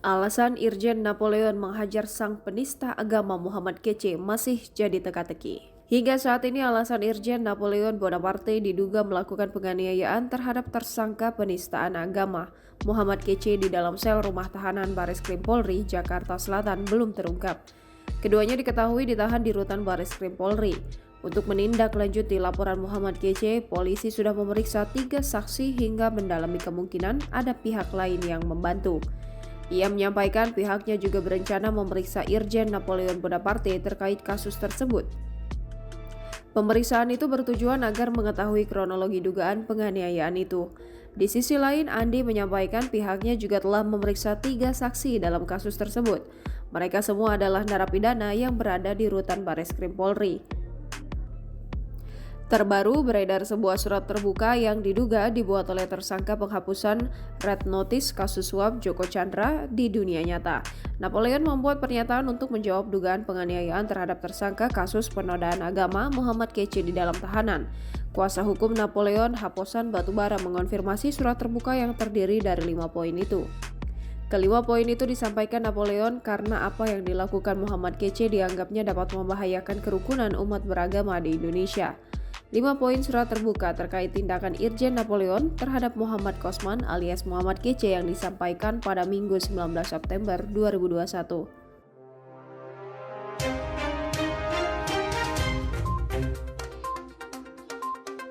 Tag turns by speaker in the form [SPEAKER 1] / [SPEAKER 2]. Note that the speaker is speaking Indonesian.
[SPEAKER 1] Alasan Irjen Napoleon menghajar sang penista agama Muhammad Kece masih jadi teka-teki. Hingga saat ini alasan Irjen Napoleon Bonaparte diduga melakukan penganiayaan terhadap tersangka penistaan agama Muhammad Kece di dalam sel rumah tahanan Bareskrim Polri, Jakarta Selatan belum terungkap. Keduanya diketahui ditahan di rutan Bareskrim Polri. Untuk menindaklanjuti laporan Muhammad Kece, polisi sudah memeriksa 3 saksi hingga mendalami kemungkinan ada pihak lain yang membantu. Ia menyampaikan pihaknya juga berencana memeriksa Irjen Napoleon Bonaparte terkait kasus tersebut. Pemeriksaan itu bertujuan agar mengetahui kronologi dugaan penganiayaan itu. Di sisi lain, Andi menyampaikan pihaknya juga telah memeriksa 3 saksi dalam kasus tersebut. Mereka semua adalah narapidana yang berada di rutan Bareskrim Polri. Terbaru beredar sebuah surat terbuka yang diduga dibuat oleh tersangka penghapusan red notice kasus suap Joko Chandra di dunia nyata. Napoleon membuat pernyataan untuk menjawab dugaan penganiayaan terhadap tersangka kasus penodaan agama Muhammad Kece di dalam tahanan. Kuasa hukum Napoleon, Haposan Batubara, mengonfirmasi surat terbuka yang terdiri dari 5 poin itu. Kelima poin itu disampaikan Napoleon karena apa yang dilakukan Muhammad Kece dianggapnya dapat membahayakan kerukunan umat beragama di Indonesia. 5 poin surat terbuka terkait tindakan Irjen Napoleon terhadap Muhammad Kosman alias Muhammad Kece yang disampaikan pada Minggu 19 September 2021.